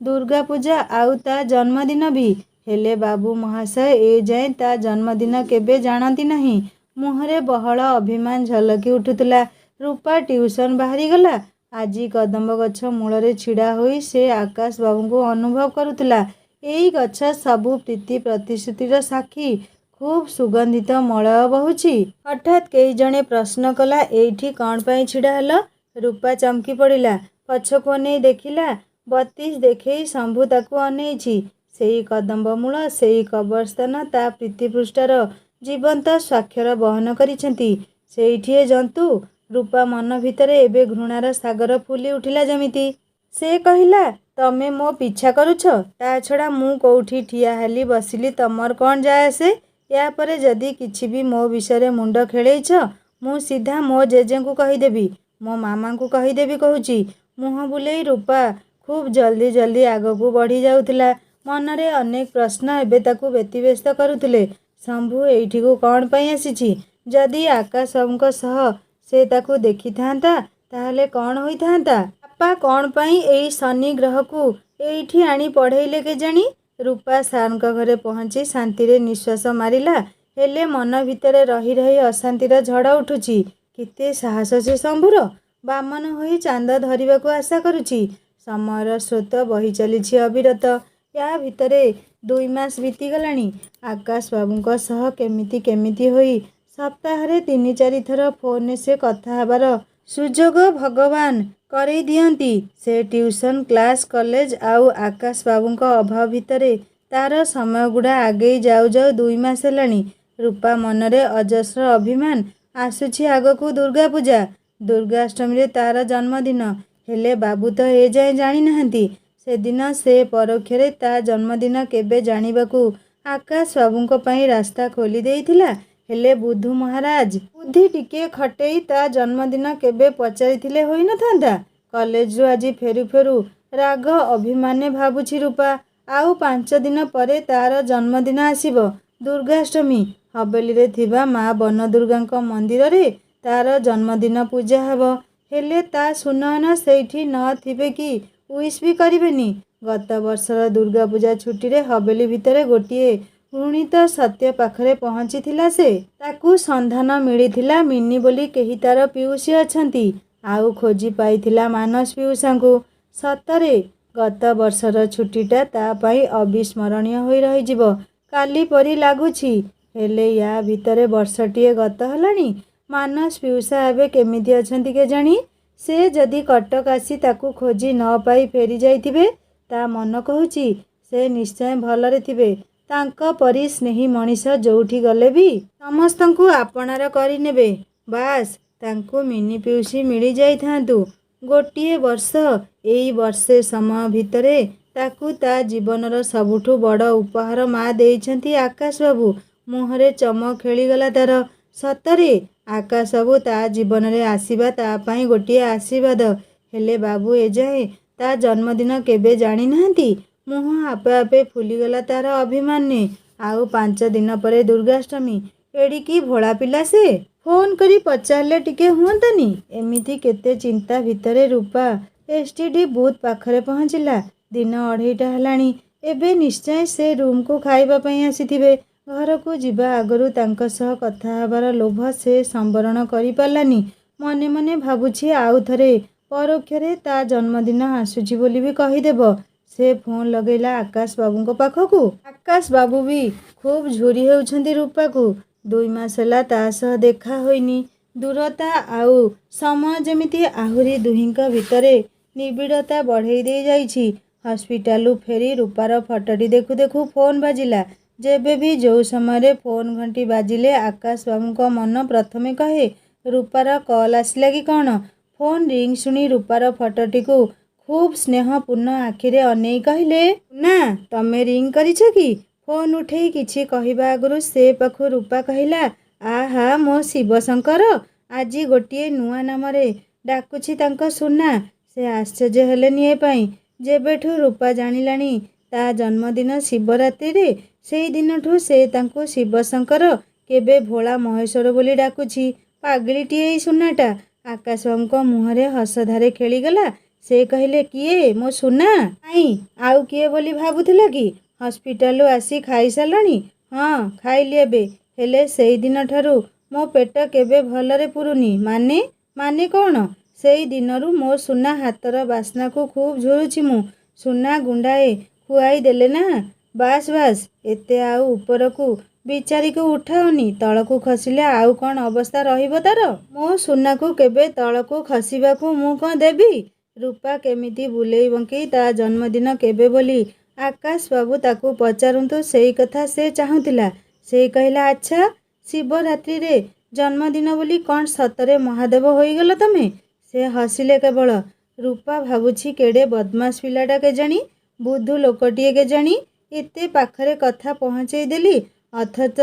ଦୁର୍ଗା ପୂଜା ଆଉ ତା ଜନ୍ମଦିନ ବି। ହେଲେ ବାବୁ ମହାଶୟ ଏ ଯାଏଁ ତା ଜନ୍ମଦିନ କେବେ ଜାଣନ୍ତି ନାହିଁ। ମୁହଁରେ ବହଳ ଅଭିମାନ ଝଲକି ଉଠୁଥିଲା। ରୂପା ଟିଉସନ୍ ବାହାରିଗଲା। ଆଜି କଦମ୍ବ ଗଛ ମୂଳରେ ଛିଡ଼ା ହୋଇ ସେ ଆକାଶ ବାବୁଙ୍କୁ ଅନୁଭବ କରୁଥିଲା। ଏଇ ଗଛ ସବୁ ପ୍ରୀତି ପ୍ରତିଶ୍ରୁତିର ସାକ୍ଷୀ। ଖୁବ୍ ସୁଗନ୍ଧିତ ମଳୟ ବହୁଛି। ହଠାତ୍ କେହି ଜଣେ ପ୍ରଶ୍ନ କଲା, ଏଇଠି କ'ଣ ପାଇଁ ଛିଡ଼ା ହେଲ? ରୂପା ଚମକି ପଡ଼ିଲା। ପଛକୁ ଅନେଇ ଦେଖିଲା, ବତିଶ ଦେଖେଇ ଶମ୍ଭୁ ତାକୁ ଅନେଇଛି। ସେଇ କଦମ୍ବମୂଳ, ସେଇ କବରସ୍ଥାନ ତା ପ୍ରୀତିପୃଷ୍ଠାର ଜୀବନ୍ତ ସ୍ୱାକ୍ଷର ବହନ କରିଛନ୍ତି। ସେଇଠି ଏ ଜନ୍ତୁ। ରୂପା ମନ ଭିତରେ ଏବେ ଘୃଣାର ସାଗର ଫୁଲି ଉଠିଲା ଯେମିତି। ସେ କହିଲା, ତମେ ମୋ ପିଛା କରୁଛ? ତା ଛଡ଼ା ମୁଁ କୋଉଠି ଠିଆ ହେଲି ବସିଲି ତମର କ'ଣ ଯାଏ ଆସେ? ୟା ପରେ ଯଦି କିଛି ବି ମୋ ବିଷୟରେ ମୁଣ୍ଡ ଖେଳେଇଛ, ମୁଁ ସିଧା ମୋ ଜେଜେଙ୍କୁ କହିଦେବି। ମୋ ମାମାଙ୍କୁ କହିଦେବି କହୁଛି। ମୁହଁ ବୁଲେଇ ରୂପା ଖୁବ୍ ଜଲ୍ଦି ଜଲ୍ଦି ଆଗକୁ ବଢ଼ି ଯାଉଥିଲା। ମନରେ ଅନେକ ପ୍ରଶ୍ନ ଏବେ ତାକୁ ବ୍ୟତିବ୍ୟସ୍ତ କରୁଥିଲେ। ଶମ୍ଭୁ ଏଇଠିକୁ କ'ଣ ପାଇଁ ଆସିଛି? ଯଦି ଆକାଶ ବାବୁଙ୍କ ସହ ସେ ତାକୁ ଦେଖିଥାନ୍ତା ତାହେଲେ କ'ଣ ହୋଇଥାନ୍ତା? ବାପା କ'ଣ ପାଇଁ ଏଇ ଶନି ଗ୍ରହକୁ ଏଇଠି ଆଣି ପଢ଼େଇଲେ କେଜାଣି? ରୂପା ସାର୍ଙ୍କ ଘରେ ପହଞ୍ଚି ଶାନ୍ତିରେ ନିଶ୍ୱାସ ମାରିଲା। ହେଲେ ମନ ଭିତରେ ରହି ରହି ଅଶାନ୍ତିର ଝଡ଼ ଉଠୁଛି। କେତେ ସାହସ ସେ ଶମ୍ଭୁର! ବାମନ ହୋଇ ଚାନ୍ଦ ଧରିବାକୁ ଆଶା କରୁଛି। ସମୟର ସ୍ରୋତ ବହି ଚାଲିଛି ଅବିରତ। ୟା ଭିତରେ 2 ମାସ ବିତିଗଲାଣି। ଆକାଶ ବାବୁଙ୍କ ସହ କେମିତି କେମିତି ହୋଇ ସପ୍ତାହରେ 3-4 ଥର ଫୋନରେ ସେ କଥା ହେବାର ସୁଯୋଗ ଭଗବାନ କରେଇ ଦିଅନ୍ତି। ସେ ଟ୍ୟୁସନ୍, କ୍ଲାସ୍, କଲେଜ ଆଉ ଆକାଶ ବାବୁଙ୍କ ଅଭାବ ଭିତରେ ତା'ର ସମୟଗୁଡ଼ା ଆଗେଇ ଯାଉ ଯାଉ 2 ମାସ ହେଲାଣି। ରୂପା ମନରେ ଅଜସ୍ର ଅଭିମାନ। ଆସୁଛି ଆଗକୁ ଦୁର୍ଗା ପୂଜା। ଦୁର୍ଗାଷ୍ଟମୀରେ ତା'ର ଜନ୍ମଦିନ। ହେଲେ ବାବୁ ତ ଏଯାଏଁ ଜାଣିନାହାନ୍ତି। ସେଦିନ ସେ ପରୋକ୍ଷରେ ତା' ଜନ୍ମଦିନ କେବେ ଜାଣିବାକୁ ଆକାଶ ବାବୁଙ୍କ ପାଇଁ ରାସ୍ତା ଖୋଲି ଦେଇଥିଲା। ହେଲେ ବୁଧୁ ମହାରାଜ ବୁଦ୍ଧି ଟିକିଏ ଖଟେଇ ତା' ଜନ୍ମଦିନ କେବେ ପଚାରିଥିଲେ ହୋଇନଥାନ୍ତା? କଲେଜରୁ ଆଜି ଫେରୁ ଫେରୁ ରାଗ ଅଭିମାନରେ ଭାବୁଛି ରୂପା। ଆଉ 5 ଦିନ ପରେ ତା'ର ଜନ୍ମଦିନ ଆସିବ। ଦୁର୍ଗାଷ୍ଟମୀ। ହବେଲିରେ ଥିବା ମା ବନଦୁର୍ଗାଙ୍କ ମନ୍ଦିରରେ ତା'ର ଜନ୍ମଦିନ ପୂଜା ହେବ। ହେଲେ ତା' ସୁନୟନ ସେଇଠି ନ ଥିବେ କି ଉଇସ୍ ବି କରିବେନି। ଗତ ବର୍ଷର ଦୁର୍ଗାପୂଜା ଛୁଟିରେ ହବେଲି ଭିତରେ ଗୋଟିଏ ଘୃଣିତ ସତ୍ୟ ପାଖରେ ପହଞ୍ଚିଥିଲା ସେ। ତାକୁ ସନ୍ଧାନ ମିଳିଥିଲା ମିନି ବୋଲି କେହି ତା'ର ପିଉସୀ ଅଛନ୍ତି। ଆଉ ଖୋଜି ପାଇଥିଲା ମାନସ ପିଉସାଙ୍କୁ। ସତରେ ଗତ ବର୍ଷର ଛୁଟିଟା ତା' ପାଇଁ ଅବିସ୍ମରଣୀୟ ହୋଇ ରହିଯିବ କାଲି ପରି ଲାଗୁଛି। ହେଲେ ୟା ଭିତରେ ବର୍ଷଟିଏ ଗତ ହେଲାଣି। ମାନସ ପିଉସା ଏବେ କେମିତି ଅଛନ୍ତି କେଜାଣି? ସେ ଯଦି କଟକ ଆସି ତାକୁ ଖୋଜି ନ ପାଇ ଫେରି ଯାଇଥିବେ, ତା' ମନ କହୁଛି ସେ ନିଶ୍ଚୟ ଭଲରେ ଥିବେ। ତାଙ୍କ ପରି ସ୍ନେହୀ ମଣିଷ ଯୋଉଠି ଗଲେ ବି ସମସ୍ତଙ୍କୁ ଆପଣାର କରିନେବେ। ବାସ୍ ତାଙ୍କୁ ମିନି ପିଉସୀ ମିଳି ଯାଇଥାନ୍ତୁ। ଗୋଟିଏ ବର୍ଷ। ଏଇ ବର୍ଷେ ସମୟ ଭିତରେ ତାକୁ ତା' ଜୀବନର ସବୁଠୁ ବଡ଼ ଉପହାର ମା ଦେଇଛନ୍ତି ଆକାଶ ବାବୁ। ମୁହଁରେ ଚମକ ଖେଳିଗଲା ତା'ର। ସତରେ ଆକାଶ ବାବୁ ତା' ଜୀବନରେ ଆସିବା ତା' ପାଇଁ ଗୋଟିଏ ଆଶୀର୍ବାଦ। ହେଲେ ବାବୁ ଏଯାଏଁ ତା' ଜନ୍ମଦିନ କେବେ ଜାଣିନାହାନ୍ତି। ମୁହଁ ଆପେ ଆପେ ଫୁଲିଗଲା ତା'ର ଅଭିମାନରେ। ଆଉ 5 ଦିନ ପରେ ଦୁର୍ଗାଷ୍ଟମୀ। ଏଡ଼ିକି ଭୋଳା ପିଲା ସେ। ଫୋନ୍ କରି ପଚାରିଲେ ଟିକେ ହୁଅନ୍ତାନି। ଏମିତି କେତେ ଚିନ୍ତା ଭିତରେ ରୂପା ଏସ୍.ଟି.ଡି. ବୁଥ୍ ପାଖରେ ପହଞ୍ଚିଲା। ଦିନ 2:30 ହେଲାଣି। ଏବେ ନିଶ୍ଚୟ ସେ ରୁମ୍କୁ ଖାଇବା ପାଇଁ ଆସିଥିବେ। ଘରକୁ ଯିବା ଆଗରୁ ତାଙ୍କ ସହ କଥା ହେବାର ଲୋଭ ସେ ସମ୍ବରଣ କରିପାରିଲାନି। ମନେ ମନେ ଭାବୁଛି ଆଉ ଥରେ ପରୋକ୍ଷରେ ତା' ଜନ୍ମଦିନ ଆସୁଛି ବୋଲି ବି କହିଦେବ। ସେ ଫୋନ୍ ଲଗେଇଲା ଆକାଶ ବାବୁଙ୍କ ପାଖକୁ। ଆକାଶ ବାବୁ ବି ଖୁବ୍ ଝୁରି ହେଉଛନ୍ତି ରୂପାକୁ। 2 ମାସ ହେଲା ତା' ସହ ଦେଖା ହୋଇନି। ଦୂରତା ଆଉ ସମୟ ଯେମିତି ଆହୁରି ଦୁହିଁଙ୍କ ଭିତରେ ନିବିଡ଼ତା ବଢ଼େଇ ଦେଇ ଯାଇଛି। ହସ୍ପିଟାଲରୁ ଫେରି ରୂପାର ଫଟୋଟି ଦେଖୁ ଦେଖୁ ଫୋନ୍ ବାଜିଲା। ଯେବେ ବି ଯୋଉ ସମୟରେ ଫୋନ୍ ଘଣ୍ଟି ବାଜିଲେ ଆକାଶ ବାବୁଙ୍କ ମନ ପ୍ରଥମେ କହେ ରୂପାର କଲ୍ ଆସିଲା କି କ'ଣ। ଫୋନ୍ ରିଙ୍ଗ୍ ଶୁଣି ରୂପାର ଫଟୋଟିକୁ ଖୁବ୍ ସ୍ନେହପୂର୍ଣ୍ଣ ଆଖିରେ ଅନେଇ କହିଲେ, ନା ତମେ ରିଙ୍ଗ୍ କରିଛ କି? ଫୋନ୍ ଉଠେଇ କିଛି କହିବା ଆଗରୁ ସେ ପାଖୁ ରୂପା କହିଲା, ଆହା ମୋ ଶିବଶଙ୍କର, ଆଜି ଗୋଟିଏ ନୂଆ ନାମରେ ଡାକୁଛି ତାଙ୍କ ସୁନା। ସେ ଆଶ୍ଚର୍ଯ୍ୟ ହେଲେନି ଏ ପାଇଁ। ଯେବେଠୁ ରୂପା ଜାଣିଲାଣି ତା' ଜନ୍ମଦିନ ଶିବରାତ୍ରିରେ, ସେଇ ଦିନଠୁ ସେ ତାଙ୍କୁ ଶିବଶଙ୍କର କେବେ ଭୋଳା ମହେଶ୍ୱର ବୋଲି ଡାକୁଛି। ପାଗଳିଟିଏ ଏଇ ସୁନାଟା। ଆକାଶ ବାବୁଙ୍କ ମୁହଁରେ ହସଧାରେ ଖେଳିଗଲା। ସେ କହିଲେ, କିଏ ମୋ ସୁନା? କାଇଁ ଆଉ କିଏ ବୋଲି ଭାବୁଥିଲ କି? ହସ୍ପିଟାଲରୁ ଆସି ଖାଇସାରିଲଣି? ହଁ ଖାଇଲି ଏବେ। ହେଲେ ସେଇ ଦିନଠାରୁ ମୋ ପେଟ କେବେ ଭଲରେ ପୁରୁନି। ମାନେ କ'ଣ? ସେଇ ଦିନରୁ ମୋ ସୁନା ହାତର ବାସ୍ନାକୁ ଖୁବ୍ ଝୁରୁଛି ମୁଁ। ସୁନା ଗୁଣ୍ଡାଏ ଖୁଆଇ ଦେଲେ ନା। ବାସ୍ ବାସ୍, ଏତେ ଆଉ ଉପରକୁ ବିଚାରିକୁ ଉଠାଅନି। ତଳକୁ ଖସିଲେ ଆଉ କ'ଣ ଅବସ୍ଥା ରହିବ ତା'ର? ମୋ ସୁନାକୁ କେବେ ତଳକୁ ଖସିବାକୁ ମୁଁ କ'ଣ ଦେବି? ରୂପା କେମିତି ବୁଲେଇ ବଙ୍କେଇ ତା' ଜନ୍ମଦିନ କେବେ ବୋଲି ଆକାଶ ବାବୁ ତାକୁ ପଚାରନ୍ତୁ ସେଇ କଥା ସେ ଚାହୁଁଥିଲା। ସେ କହିଲା, ଆଚ୍ଛା ଶିବରାତ୍ରିରେ ଜନ୍ମଦିନ ବୋଲି କ'ଣ ସତରେ ମହାଦେବ ହୋଇଗଲ ତମେ? ସେ ହସିଲେ କେବଳ। ରୂପା ଭାବୁଛି କେଡ଼େ ବଦମାସ ପିଲାଟା କେଜାଣି। ବୁଦ୍ଧୁ ଲୋକଟିଏ କେଜାଣି। ଏତେ ପାଖରେ କଥା ପହଞ୍ଚେଇ ଦେଲି, ଅଥଚ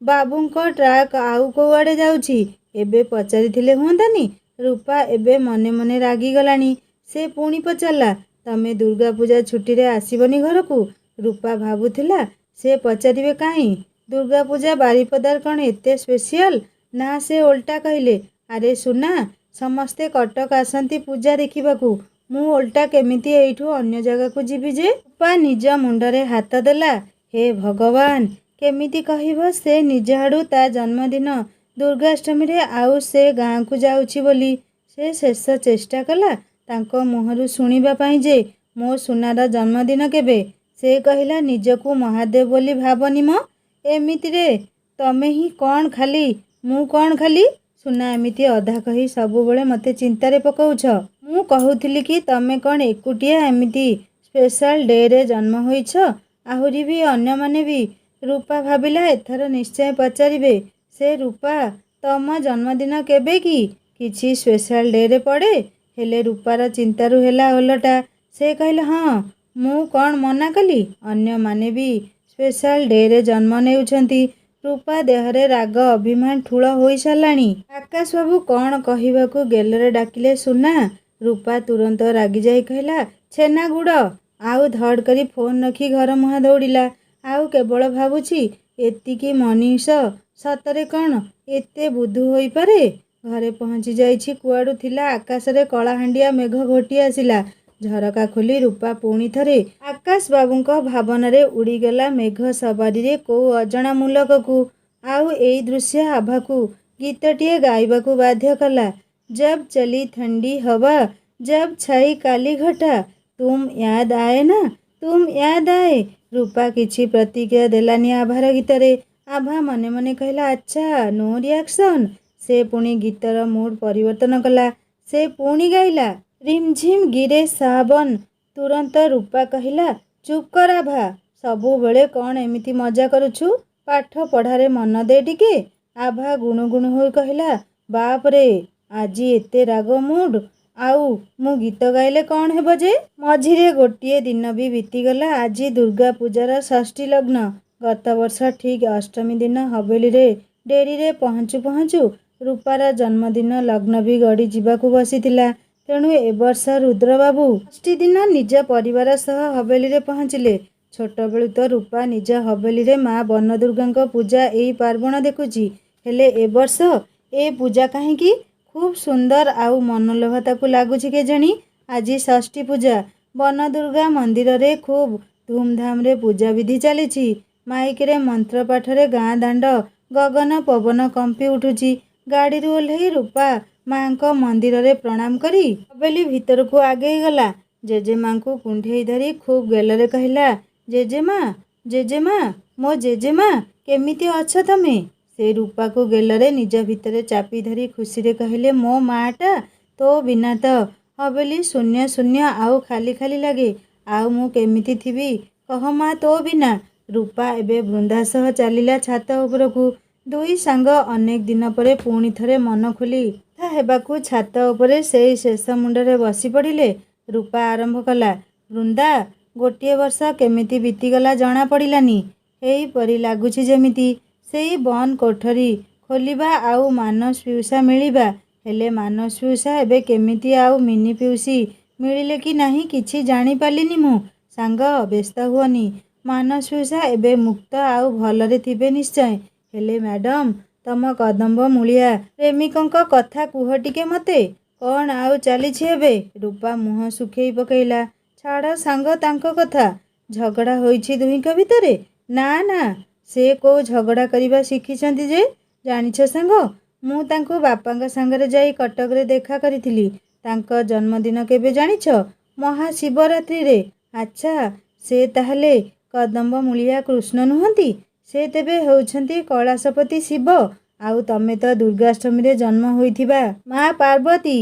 ବାବୁଙ୍କ ଟ୍ରାକ୍ ଆଉ କୋଉଆଡ଼େ ଯାଉଛି। ଏବେ ପଚାରିଥିଲେ ହୁଅନ୍ତାନି। ରୂପା ଏବେ ମନେ ମନେ ରାଗିଗଲାଣି। ସେ ପୁଣି ପଚାରିଲା, ତମେ ଦୁର୍ଗା ପୂଜା ଛୁଟିରେ ଆସିବନି ଘରକୁ? ରୂପା ଭାବୁଥିଲା ସେ ପଚାରିବେ କାହିଁ, ଦୁର୍ଗା ପୂଜା ବାରିପଦାର କ'ଣ ଏତେ ସ୍ପେଶିଆଲ? ନା, ସେ ଓଲଟା କହିଲେ, ଆରେ ସୁନା, ସମସ୍ତେ କଟକ ଆସନ୍ତି ପୂଜା ଦେଖିବାକୁ, ମୁଁ ଓଲଟା କେମିତି ଏଇଠୁ ଅନ୍ୟ ଜାଗାକୁ ଯିବି ଯେ? ରୂପା ନିଜ ମୁଣ୍ଡରେ ହାତ ଦେଲା। ହେ ଭଗବାନ, କେମିତି କହିବ ସେ ନିଜ ଆଡ଼ୁ ତା ଜନ୍ମଦିନ ଦୁର୍ଗାଷ୍ଟମୀରେ ଆଉ ସେ ଗାଁକୁ ଯାଉଛି ବୋଲି। ସେ ଶେଷ ଚେଷ୍ଟା କଲା ତାଙ୍କ ମୁହଁରୁ ଶୁଣିବା ପାଇଁ ଯେ ମୋ ସୁନାର ଜନ୍ମଦିନ କେବେ? ସେ କହିଲା, ନିଜକୁ ମହାଦେବ ବୋଲି ଭାବନି ମ। ଏମିତିରେ ତମେ ହିଁ କ'ଣ ଖାଲି, ମୁଁ କ'ଣ ଖାଲି? ସୁନା, ଏମିତି ଅଧା କହି ସବୁବେଳେ ମୋତେ ଚିନ୍ତାରେ ପକାଉଛ। ମୁଁ କହୁଥିଲି କି ତମେ କ'ଣ ଏକୁଟିଆ ଏମିତି ସ୍ପେଶାଲ ଡେରେ ଜନ୍ମ ହୋଇଛ? ଆହୁରି ବି ଅନ୍ୟମାନେ ବି? ରୂପା ଭାବିଲା ଏଥର ନିଶ୍ଚୟ ପଚାରିବେ ସେ, ରୂପା, ତମ ଜନ୍ମଦିନ କେବେ କି? କିଛି ସ୍ପେଶାଲ ଡେରେ ପଡ଼େ? ହେଲେ ରୂପାର ଚିନ୍ତାରୁ ହେଲା ଓଲଟା। ସେ କହିଲା, ହଁ, ମୁଁ କ'ଣ ମନା କଲି? ଅନ୍ୟମାନେ ବି ସ୍ପେଶାଲ ଡେରେ ଜନ୍ମ ନେଉଛନ୍ତି। ରୂପା ଦେହରେ ରାଗ ଅଭିମାନ ଠୁଳ ହୋଇସାରିଲାଣି। ଆକାଶ ବାବୁ କ'ଣ କହିବାକୁ ଗେଲରେ ଡାକିଲେ ସୁନା। ରୂପା ତୁରନ୍ତ ରାଗିଯାଇ କହିଲା, ଛେନାଗୁଡ଼। ଆଉ ଧଡ଼ କରି ଫୋନ୍ ରଖି ଘର ମୁହାଁ ଦୌଡ଼ିଲା। ଆଉ କେବଳ ଭାବୁଛି, ଏତିକି ମଣିଷ ସତରେ କ'ଣ ଏତେ ବୁଦ୍ଧୁ ହୋଇପାରେ? ଘରେ ପହଞ୍ଚି ଯାଇଛି କୁଆଡ଼ୁ ଥିଲା ଆକାଶରେ କଳାହାଣ୍ଡିଆ ମେଘ ଘୋଟି ଆସିଲା। ଝରକା ଖୋଲି ରୂପା ପୁଣି ଥରେ ଆକାଶ ବାବୁଙ୍କ ଭାବନାରେ ଉଡ଼ିଗଲା ମେଘ ସବାରିରେ କୋଉ ଅଜଣା ମୁଲକକୁ। ଆଉ ଏଇ ଦୃଶ୍ୟ ଆଭାକୁ ଗୀତଟିଏ ଗାଇବାକୁ ବାଧ୍ୟ କଲା। ଜବ୍ ଚଲି ଥଣ୍ଡି ହବା, ଜବ୍ ଛାଇ କାଲି ଘଟା, ତୁମ୍ ୟାଦ ଆଏ ନା, ତୁମ୍ ୟାଦ ଆଏ। ରୂପା କିଛି ପ୍ରତିକ୍ରିୟା ଦେଲାନି ଆଭାର ଗୀତରେ। ଆଭା ମନେ ମନେ କହିଲା, ଆଚ୍ଛା, ନୋ ରିଆକ୍ସନ୍। ସେ ପୁଣି ଗୀତର ମୁଡ୍ ପରିବର୍ତ୍ତନ କଲା। ସେ ପୁଣି ଗାଇଲା, ରିମଝିମ୍ ଗିରେ ସାବନ। ତୁରନ୍ତ ରୂପା କହିଲା, ଚୁପ୍ କର ଆଭା, ସବୁବେଳେ କ'ଣ ଏମିତି ମଜା କରୁଛୁ? ପାଠ ପଢ଼ାରେ ମନ ଦେ ଟିକେ। ଆଭା ଗୁଣୁ ଗୁଣୁ ହୋଇ କହିଲା, ବାପରେ, ଆଜି ଏତେ ରାଗ ମୁଡ୍। ଆଉ ମୁଁ ଗୀତ ଗାଇଲେ କ'ଣ ହେବ ଯେ? ମଝିରେ ଗୋଟିଏ ଦିନ ବି ବିତିଗଲା। ଆଜି ଦୁର୍ଗା ପୂଜାର ଷଷ୍ଠୀ ଲଗ୍ନ। ଗତ ବର୍ଷ ଠିକ୍ ଅଷ୍ଟମୀ ଦିନ ହବେଲିରେ ଡେରିରେ ପହଞ୍ଚୁ ପହଞ୍ଚୁ ରୂପାର ଜନ୍ମଦିନ ଲଗ୍ନ ବି ଗଡ଼ି ଯିବାକୁ ବସିଥିଲା। ତେଣୁ ଏ ବର୍ଷ ରୁଦ୍ରବାବୁ ଷଷ୍ଠୀ ଦିନ ନିଜ ପରିବାର ସହ ହବେଲିରେ ପହଞ୍ଚିଲେ। ଛୋଟବେଳୁ ତ ରୂପା ନିଜ ହବେଲିରେ ମା ବନଦୁର୍ଗାଙ୍କ ପୂଜା ଏଇ ପାର୍ବଣ ଦେଖୁଛି। ହେଲେ ଏ ବର୍ଷ ଏ ପୂଜା କାହିଁକି ଖୁବ୍ ସୁନ୍ଦର ଆଉ ମନଲୋଭା ତାକୁ ଲାଗୁଛି କେଜାଣି। ଆଜି ଷଷ୍ଠୀ ପୂଜା। ବନଦୁର୍ଗା ମନ୍ଦିରରେ ଖୁବ୍ ଧୁମ୍‌ଧାମ୍‌ରେ ପୂଜାବିଧି ଚାଲିଛି। ମାଇକରେ ମନ୍ତ୍ର ପାଠରେ ଗାଁ ଦାଣ୍ଡ ଗଗନ ପବନ କମ୍ପି ଉଠୁଛି। ଗାଡ଼ିରୁ ଓହ୍ଲେଇ ରୂପା ମାଙ୍କ ମନ୍ଦିରରେ ପ୍ରଣାମ କରି ହବେଲି ଭିତରକୁ ଆଗେଇ ଗଲା। ଜେଜେମାଙ୍କୁ କୁଣ୍ଢେଇ ଧରି ଖୁବ୍ ଗେଲରେ କହିଲା, ଜେଜେମା, ଜେଜେମା, ମୋ ଜେଜେମା, କେମିତି ଅଛ ତମେ? ସେ ରୂପାକୁ ଗେଲରେ ନିଜ ଭିତରେ ଚାପି ଧରି ଖୁସିରେ କହିଲେ, ମୋ ମା'ଟା, ତୋ ବିନା ତ ହବେଲି ଶୂନ୍ୟ ଶୂନ୍ୟ ଆଉ ଖାଲି ଖାଲି ଲାଗେ। ଆଉ ମୁଁ କେମିତି ଥିବି କହ ମା ତୋ ବିନା? ରୂପା ଏବେ ବୃନ୍ଦା ସହ ଚାଲିଲା ଛାତ ଉପରକୁ। ଦୁଇ ସାଙ୍ଗ ଅନେକ ଦିନ ପରେ ପୁଣି ଥରେ ମନ ଖୋଲି କଥା ହେବାକୁ ଛାତ ଉପରେ ସେଇ ଶେଷ ମୁଣ୍ଡରେ ବସି ପଡ଼ିଲେ। ରୂପା ଆରମ୍ଭ କଲା, ବୃନ୍ଦା, ଗୋଟିଏ ବର୍ଷ କେମିତି ବିତିଗଲା ଜଣା ପଡ଼ିଲାନି। ଏଇପରି ଲାଗୁଛି ଯେମିତି ସେଇ ବନ୍ଦ କୋଠରୀ ଖୋଲିବା ଆଉ ମାନସ ପିଉସା ମିଳିବା। ହେଲେ ମାନସ ପିଉସା ଏବେ କେମିତି ଆଉ ମିନି ପିଉସୀ ମିଳିଲେ କି ନାହିଁ କିଛି ଜାଣିପାରିଲିନି ମୁଁ। ସାଙ୍ଗ, ବ୍ୟସ୍ତ ହୁଅନି, ମାନସ ପିଉସା ଏବେ ମୁକ୍ତ ଆଉ ଭଲରେ ଥିବେ ନିଶ୍ଚୟ। ହେଲେ ମ୍ୟାଡମ୍, ତମ କଦମ୍ବ ମୂଳିଆ ପ୍ରେମିକଙ୍କ କଥା କୁହ ଟିକେ ମୋତେ। କ'ଣ ଆଉ ଚାଲିଛି ଏବେ? ରୂପା ମୁହଁ ଶୁଖେଇ ପକେଇଲା। ଛାଡ଼ ସାଙ୍ଗ ତାଙ୍କ କଥା। ଝଗଡ଼ା ହୋଇଛି ଦୁହିଁଙ୍କ ଭିତରେ? ନା ନା, ସେ କୋଉ ଝଗଡ଼ା କରିବା ଶିଖିଛନ୍ତି ଯେ? ଜାଣିଛ ସାଙ୍ଗ, ମୁଁ ତାଙ୍କୁ ବାପାଙ୍କ ସାଙ୍ଗରେ ଯାଇ କଟକରେ ଦେଖା କରିଥିଲି। ତାଙ୍କ ଜନ୍ମଦିନ କେବେ ଜାଣିଛ? ମହାଶିବରାତ୍ରିରେ। ଆଚ୍ଛା, ସେ ତାହେଲେ କଦମ୍ବମୂଳିଆ କୃଷ୍ଣ ନୁହନ୍ତି? ସେ ତେବେ ହେଉଛନ୍ତି କୈଳାସପତି ଶିବ। ଆଉ ତମେ ତ ଦୁର୍ଗାଷ୍ଟମୀରେ ଜନ୍ମ ହୋଇଥିବା ମା ପାର୍ବତୀ।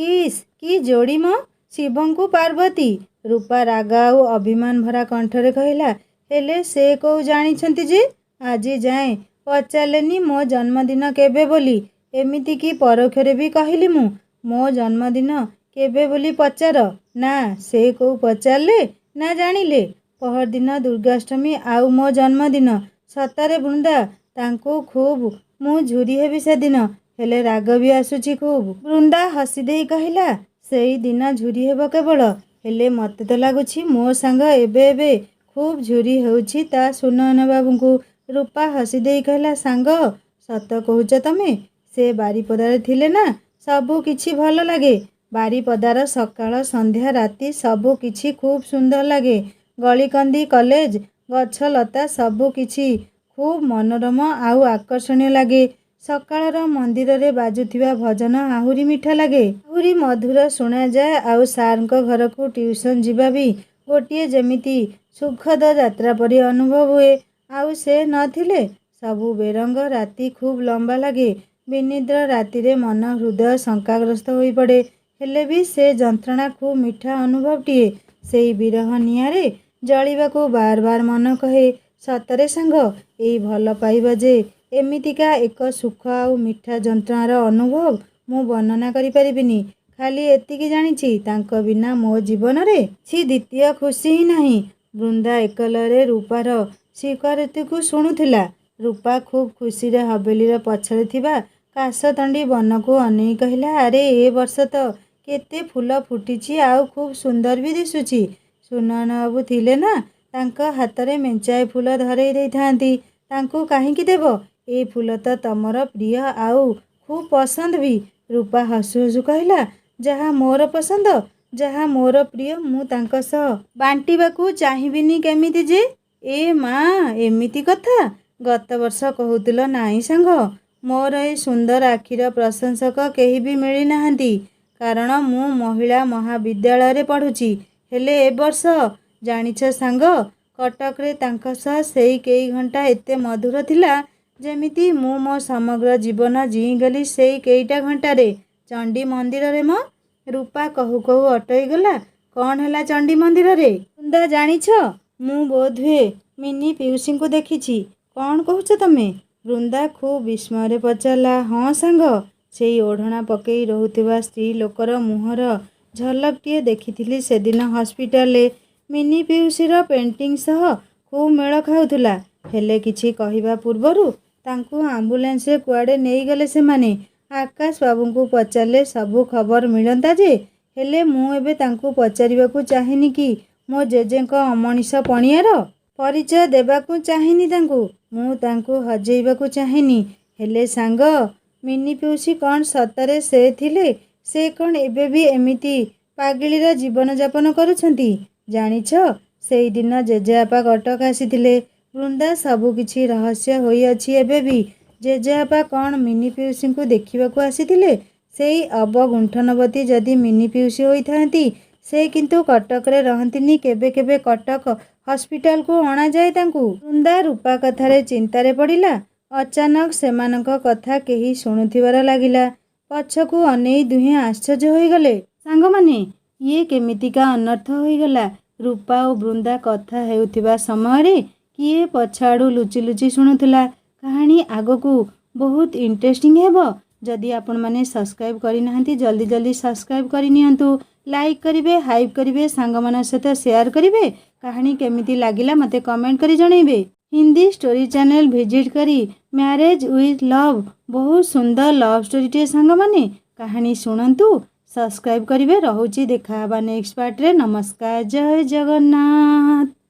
ଇସ୍, କି ଯୋଡ଼ି ମ, ଶିବଙ୍କୁ ପାର୍ବତୀ। ରୂପା ରାଗ ଆଉ ଅଭିମାନ ଭରା କଣ୍ଠରେ କହିଲା, ହେଲେ ସେ କୋଉ ଜାଣିଛନ୍ତି ଯେ? ଆଜି ଯାଏଁ ପଚାରିଲେନି ମୋ ଜନ୍ମଦିନ କେବେ ବୋଲି। ଏମିତିକି ପରୋକ୍ଷରେ ବି କହିଲି ମୁଁ, ମୋ ଜନ୍ମଦିନ କେବେ ବୋଲି ପଚାର। ନା, ସେ କୋଉ ପଚାରିଲେ ନା ଜାଣିଲେ। ପହରଦିନ ଦୁର୍ଗାଷ୍ଟମୀ ଆଉ ମୋ ଜନ୍ମଦିନ। ସତରେ ବୃନ୍ଦା, ତାଙ୍କୁ ଖୁବ୍ ମୁଁ ଝୁରି ହେବି ସେଦିନ। ହେଲେ ରାଗ ବି ଆସୁଛି ଖୁବ୍। ବୃନ୍ଦା ହସି ଦେଇ କହିଲା, ସେଇ ଦିନ ଝୁରି ହେବ କେବଳ, ହେଲେ ମୋତେ ତ ଲାଗୁଛି ମୋ ସାଙ୍ଗ ଏବେ ଏବେ ଖୁବ୍ ଝୁରି ହେଉଛି ତା ସୁନୟନ ବାବୁଙ୍କୁ। ରୂପା ହସି ଦେଇ କହିଲା, ସାଙ୍ଗ ସତ କହୁଛ ତମେ? ସେ ବାରିପଦାରେ ଥିଲେ ନା ସବୁ କିଛି ଭଲ ଲାଗେ। ବାରିପଦାର ସକାଳ ସନ୍ଧ୍ୟା ରାତି ସବୁ କିଛି ଖୁବ୍ ସୁନ୍ଦର ଲାଗେ। ଗଳିକନ୍ଦି କଲେଜ ଗଛଲତା ସବୁ କିଛି ଖୁବ୍ ମନୋରମ ଆଉ ଆକର୍ଷଣୀୟ ଲାଗେ। ସକାଳର ମନ୍ଦିରରେ ବାଜୁଥିବା ଭଜନ ଆହୁରି ମିଠା ଲାଗେ, ଆହୁରି ମଧୁର ଶୁଣାଯାଏ। ଆଉ ସାର୍ଙ୍କ ଘରକୁ ଟ୍ୟୁସନ୍ ଯିବା ବି ଗୋଟିଏ ଯେମିତି ସୁଖଦ ଯାତ୍ରା ପରି ଅନୁଭବ ହୁଏ। ଆଉ ସେ ନଥିଲେ ସବୁ ବେରଙ୍ଗ, ରାତି ଖୁବ୍ ଲମ୍ବା ଲାଗେ। ବିନିଦ୍ର ରାତିରେ ମନ ହୃଦୟ ଶଙ୍କାଗ୍ରସ୍ତ ହୋଇପଡ଼େ। ହେଲେ ବି ସେ ଯନ୍ତ୍ରଣା ଖୁବ୍ ମିଠା ଅନୁଭବଟିଏ। ସେଇ ବିରହ ନିଆଁରେ ଜଳିବାକୁ ବାର ବାର ମନ କହେ, ସତରେ ସାଙ୍ଗ ଏଇ ଭଲ ପାଇବା ଯେ ଏମିତିକା ଏକ ସୁଖ ଆଉ ମିଠା ଯନ୍ତ୍ରଣାର ଅନୁଭବ ମୁଁ ବର୍ଣ୍ଣନା କରିପାରିବିନି। ଖାଲି ଏତିକି ଜାଣିଛି ତାଙ୍କ ବିନା ମୋ ଜୀବନରେ କିଛି ଦ୍ୱିତୀୟ ଖୁସି ହିଁ ନାହିଁ। ବୃନ୍ଦା ଏକଲରେ ରୂପାର ସ୍ୱୀକାରୋକ୍ତିକୁ ଶୁଣୁଥିଲା। ରୂପା ଖୁବ୍ ଖୁସିରେ ହବେଲିର ପଛରେ ଥିବା କାଶତଣ୍ଡି ବନକୁ ଅନେଇ କହିଲା, ଆରେ ଏ ବର୍ଷ ତ କେତେ ଫୁଲ ଫୁଟିଛି ଆଉ ଖୁବ୍ ସୁନ୍ଦର ବି ଦିଶୁଛି। ସୁନୟନବାବୁ ଥିଲେ ନା ତାଙ୍କ ହାତରେ ମେଞ୍ଚାଏ ଫୁଲ ଧରେଇ ଦେଇଥାନ୍ତି। ତାଙ୍କୁ କାହିଁକି ଦେବ? ଏ ଫୁଲ ତ ତମର ପ୍ରିୟ ଆଉ ଖୁବ୍ ପସନ୍ଦ ବି। ରୂପା ହସୁ ହସୁ କହିଲା, ଯାହା ମୋର ପସନ୍ଦ, ଯାହା ମୋର ପ୍ରିୟ ମୁଁ ତାଙ୍କ ସହ ବାଣ୍ଟିବାକୁ ଚାହିଁବିନି କେମିତି ଯେ? ଏ ମା, ଏମିତି କଥା? ଗତ ବର୍ଷ କହୁଥିଲ ନାଇଁ ସାଙ୍ଗ, ମୋର ଏ ସୁନ୍ଦର ଆଖିର ପ୍ରଶଂସକ କେହି ବି ମିଳିନାହାନ୍ତି, କାରଣ ମୁଁ ମହିଳା ମହାବିଦ୍ୟାଳୟରେ ପଢ଼ୁଛି। ହେଲେ ଏ ବର୍ଷ ଜାଣିଛ ସାଙ୍ଗ, କଟକରେ ତାଙ୍କ ସହ ସେଇ କେଇ ଘଣ୍ଟା ଏତେ ମଧୁର ଥିଲା ଯେମିତି ମୁଁ ମୋ ସମଗ୍ର ଜୀବନ ଜିଇଁଗଲି ସେଇ କେଇଟା ଘଣ୍ଟାରେ। ଚଣ୍ଡୀ ମନ୍ଦିରରେ ମ। ରୂପା କହୁ କହୁ ଅଟକିଗଲା। କ'ଣ ହେଲା ଚଣ୍ଡୀ ମନ୍ଦିରରେ? ବୃନ୍ଦା, ଜାଣିଛ ମୁଁ ବୋଧହୁଏ ମିନି ପିଉସୀଙ୍କୁ ଦେଖିଛି। କ'ଣ କହୁଛ ତମେ? ବୃନ୍ଦା ଖୁବ୍ ବିସ୍ମୟରେ ପଚାରିଲା। ହଁ ସାଙ୍ଗ, ସେଇ ଓଢ଼ଣା ପକେଇ ରହୁଥିବା ସ୍ତ୍ରୀ ଲୋକର ମୁହଁର ଝଲକଟିଏ ଦେଖିଥିଲି ସେଦିନ ହସ୍ପିଟାଲରେ। ମିନି ପିଉସୀର ପେଣ୍ଟିଂ ସହ ଖୁବ୍ ମେଳ ଖାଉଥିଲା। ହେଲେ କିଛି କହିବା ପୂର୍ବରୁ ତାଙ୍କୁ ଆମ୍ବୁଲାନ୍ସରେ କୁଆଡ଼େ ନେଇଗଲେ ସେମାନେ। ଆକାଶ ବାବୁଙ୍କୁ ପଚାରିଲେ ସବୁ ଖବର ମିଳନ୍ତା ଯେ, ହେଲେ ମୁଁ ଏବେ ତାଙ୍କୁ ପଚାରିବାକୁ ଚାହେଁନି କି ମୋ ଜେଜେଙ୍କ ଅମଣିଷ ପଣିଆର ପରିଚୟ ଦେବାକୁ ଚାହେଁନି ତାଙ୍କୁ। ମୁଁ ତାଙ୍କୁ ହଜେଇବାକୁ ଚାହେଁନି। ହେଲେ ସାଙ୍ଗ, ମିନି ପିଉସୀ କ'ଣ ସତରେ ସେ ଥିଲେ? ସେ କ'ଣ ଏବେ ବି ଏମିତି ପାଗଳୀର ଜୀବନଯାପନ କରୁଛନ୍ତି? ଜାଣିଛ ସେଇଦିନ ଜେଜେବାପା କଟକ ଆସିଥିଲେ। ବୃନ୍ଦା, ସବୁ କିଛି ରହସ୍ୟ ହୋଇଅଛି ଏବେ ବି। ଜେଜେବାପା କ'ଣ ମିନି ପିଉସୀଙ୍କୁ ଦେଖିବାକୁ ଆସିଥିଲେ? ସେଇ ଅବଗୁଣ୍ଠନବତୀ ଯଦି ମିନି ପିଉସୀ ହୋଇଥାନ୍ତି, ସେ କିନ୍ତୁ କଟକରେ ରହନ୍ତିନି। କେବେ କେବେ କଟକ ହସ୍ପିଟାଲକୁ ଅଣାଯାଏ ତାଙ୍କୁ। ବୃନ୍ଦା ରୂପା କଥାରେ ଚିନ୍ତାରେ ପଡ଼ିଲା। ଅଚାନକ ସେମାନଙ୍କ କଥା କେହି ଶୁଣୁଥିବାର ଲାଗିଲା। ପଛକୁ ଅନେଇ ଦୁହେଁ ଆଶ୍ଚର୍ଯ୍ୟ ହୋଇଗଲେ। ସାଙ୍ଗମାନେ, ଇଏ କେମିତିକା ଅନର୍ଥ ହୋଇଗଲା? ରୂପା ଓ ବୃନ୍ଦା କଥା ହେଉଥିବା ସମୟରେ କିଏ ପଛଆଡ଼ୁ ଲୁଚି ଲୁଚି ଶୁଣୁଥିଲା। କାହାଣୀ ଆଗକୁ ବହୁତ ଇଣ୍ଟରେଷ୍ଟିଂ ହେବ। ଯଦି ଆପଣମାନେ ସବସ୍କ୍ରାଇବ୍ କରିନାହାନ୍ତି, ଜଲ୍ଦି ଜଲ୍ଦି ସବସ୍କ୍ରାଇବ୍ କରିନିଅନ୍ତୁ। ଲାଇକ୍ କରିବେ, ହାଇପ୍ କରିବେ, ସାଙ୍ଗମାନଙ୍କ ସହିତ ସେୟାର କରିବେ। କାହାଣୀ କେମିତି ଲାଗିଲା ମୋତେ କମେଣ୍ଟ କରି ଜଣାଇବେ। ହିନ୍ଦୀ ଷ୍ଟୋରି ଚ୍ୟାନେଲ ଭିଜିଟ୍ କରି ମ୍ୟାରେଜ୍ ୱିଥ୍ ଲଭ୍ ବହୁତ ସୁନ୍ଦର ଲଭ୍ ଷ୍ଟୋରିଟିଏ ସାଙ୍ଗମାନେ। କାହାଣୀ ଶୁଣନ୍ତୁ, ସବସ୍କ୍ରାଇବ୍ କରିବେ। ରହୁଛି, ଦେଖା ହେବା ନେକ୍ସଟ ପାର୍ଟରେ। ନମସ୍କାର, ଜୟ ଜଗନ୍ନାଥ।